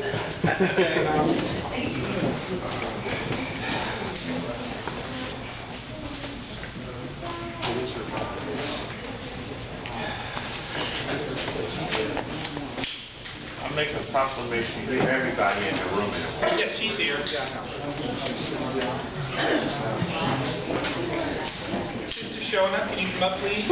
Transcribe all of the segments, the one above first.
I'm making a proclamation to everybody in the room. Yes, she's here. Sister Shona, can you come up, please?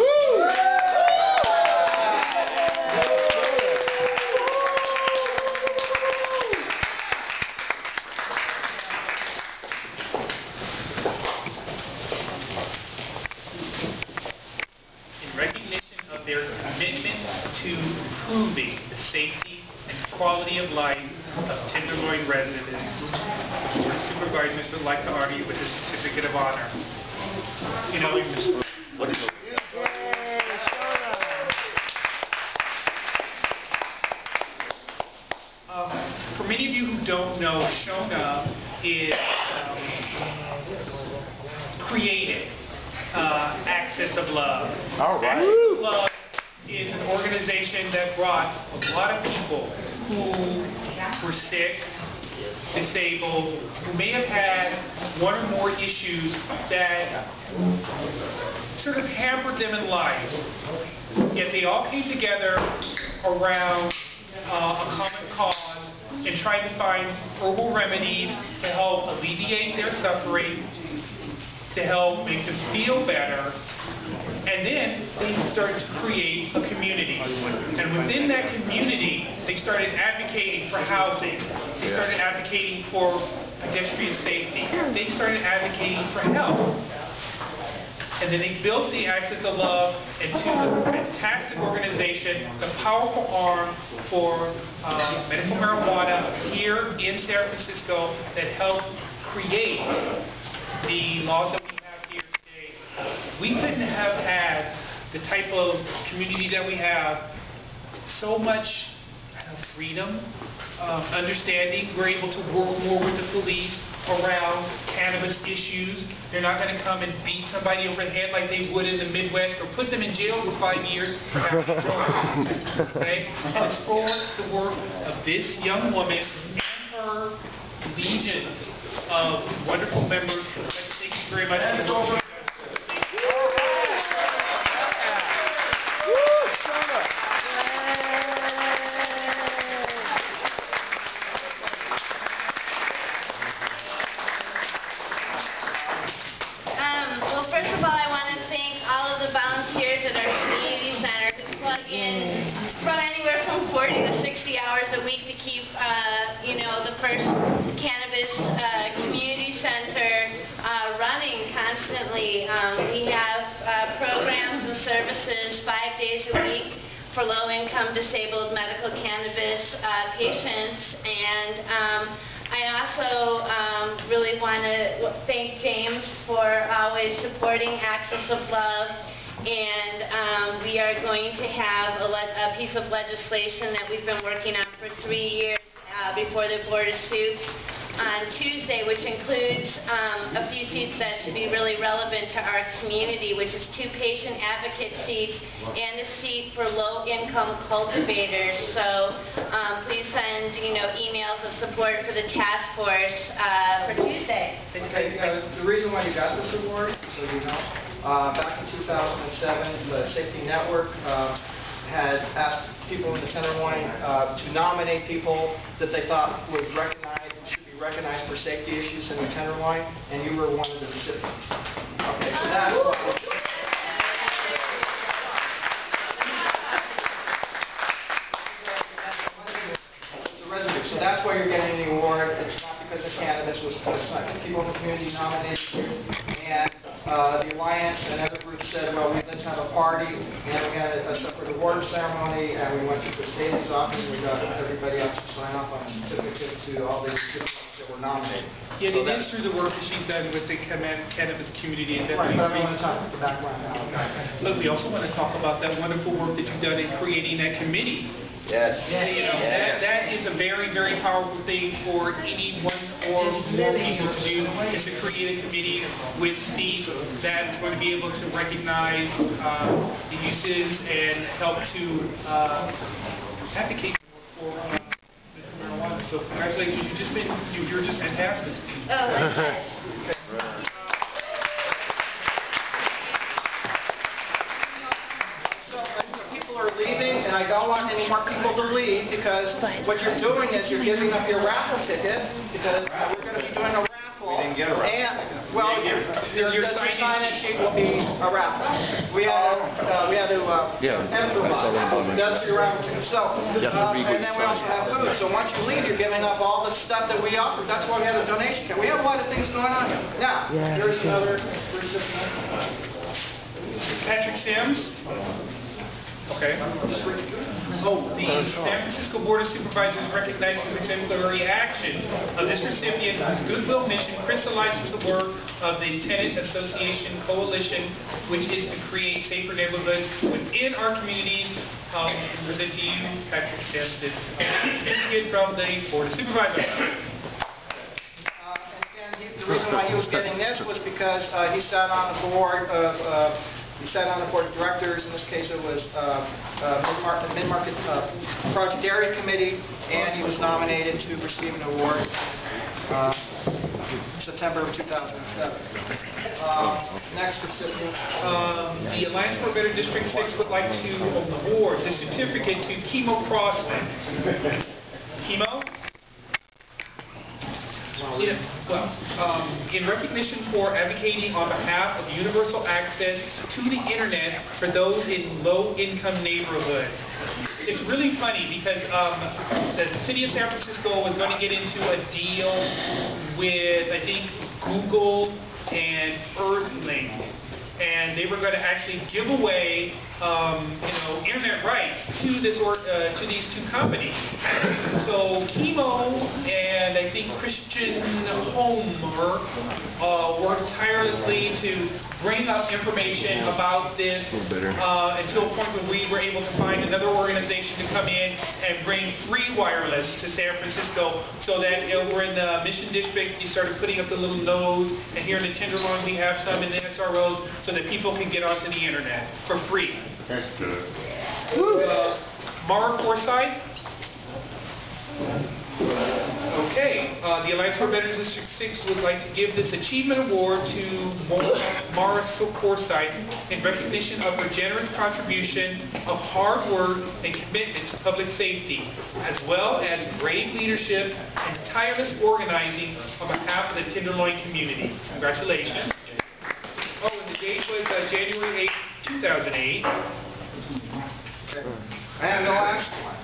In recognition of their commitment to improving the safety and quality of life of Tenderloin residents, the Board of Supervisors would like to honor you with a certificate of honor. You know, for many of you who don't know, Shona is created Access of Love. All right. Access of Love is an organization that brought a lot of people who were sick, disabled, who may have had one or more issues that sort of hampered them in life. Yet they all came together around a common cause and tried to find herbal remedies to help alleviate their suffering, to help make them feel better. And then they started to create a community. And within that community, they started advocating for housing. They started advocating for pedestrian safety. They started advocating for health. And then they built the Access of Love into a fantastic organization, the powerful arm for medical marijuana here in San Francisco that helped create the laws that we have here today. We couldn't have had the type of community that we have, so much freedom, understanding. We're able to work more with the police around cannabis issues. They're not going to come and beat somebody over the head like they would in the Midwest or put them in jail for 5 years for having a drug. Okay? And it's for the work of this young woman and her legions of wonderful members. I'd like to thank you very much for the work. Well, first of all, I want to thank all of the volunteers at our community center who plug in from anywhere from 40 to 60 hours a week to keep, the first cannabis community center running constantly. We have programs and services 5 days a week for low-income disabled medical cannabis patients, and I also really want to thank James for always supporting Access of Love, and we are going to have a piece of legislation that we've been working on for 3 years before the Board of Suits on Tuesday, which includes a few seats that should be really relevant to our community, which is 2 patient advocate seats and a seat for low-income cultivators. So please send, emails of support for the task force for Tuesday. Okay, the reason why you got this award, so you know, back in 2007, the Safety Network had asked people in the Tenderloin to nominate people that they thought was should be recognized for safety issues in the Tenderloin, and you were one of the recipients. Okay, so that's why. So that's why you're getting the award. It's not because the cannabis was put aside. People in the community nominated you, and the Alliance and other groups said, well, let's have a party, and we had a separate award ceremony, and we went to the Staley's office, and we got everybody else to sign off on a certificate to all the recipients that were nominated. Yeah, so it is through the work that she's done with the cannabis community. And right, but I want to talk about the background now. Look, we also want to talk about that wonderful work that you've done in creating that committee. Yes. Yes. That is a very, very powerful thing for any one or more people to do, is to create a committee with seats that's going to be able to recognize the uses and help to advocate for marijuana. So congratulations, you're just fantastic. People are leaving, and I don't want any more people to leave, because what you're doing is you're giving up your raffle ticket, because we're going to be doing a raffle. We didn't get a raffle. And, well, your sign-in sheet will be a raffle. We had to improvise. That's your raffle ticket. So, and then we also have food. So once you leave, you're giving up all the stuff that we offered. That's why we had a donation kit. We have a lot of things going on here. Now, here's another recipient. Patrick Sims. Okay. Oh, the San Francisco Board of Supervisors recognizes the exemplary action of this recipient whose goodwill mission crystallizes the work of the Tenant Association Coalition, which is to create safer neighborhoods within our communities. Present to you, Patrick Sims, this certificate from the Board of Supervisors. The reason why he was getting this was because he sat on the board of directors. In this case, it was Mid-Market Project Area Committee, and he was nominated to receive an award September of 2007. Next recipient. The Alliance for a Better District 6 would like to award the certificate to Chemo Crossman. Chemo? In recognition for advocating on behalf of universal access to the internet for those in low-income neighborhoods. It's really funny because the city of San Francisco was going to get into a deal with, I think, Google and Earthlink, and they were going to actually give away internet rights to these two companies. So Chemo and I think Christian Homer worked tirelessly to bring up information about this until a point where we were able to find another organization to come in and bring free wireless to San Francisco, so that we're in the Mission District, you started putting up the little nodes, and here in the Tenderloin we have some in the SROs so that people can get onto the internet for free. That's good. Mara Forsyth. Okay, the Alliance for Better District 6 would like to give this achievement award to Mara Forsyth in recognition of her generous contribution of hard work and commitment to public safety, as well as brave leadership and tireless organizing on behalf of the Tenderloin community. Congratulations. Oh, and the date was January 8, 2008. And the last one.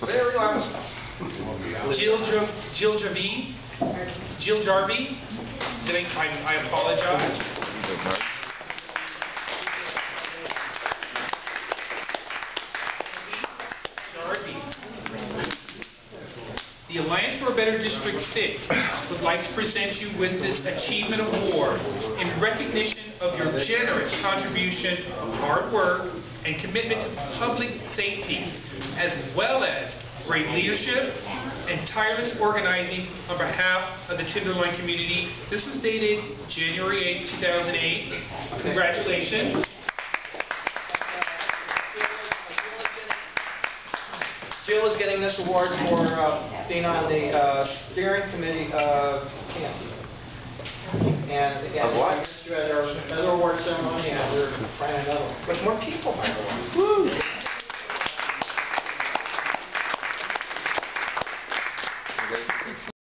Very last one. Jill Jarvie. I apologize. The Alliance for a Better District 6 would like to present you with this Achievement Award in recognition of your generous contribution of hard work and commitment to public safety, as well as great leadership and tireless organizing on behalf of the Tenderloin community. This was dated January 8, 2008. Congratulations. Jill is getting this award for being on the steering committee of camp. And again, you had our another award ceremony, and we're trying another one with more people, by the way. Woo!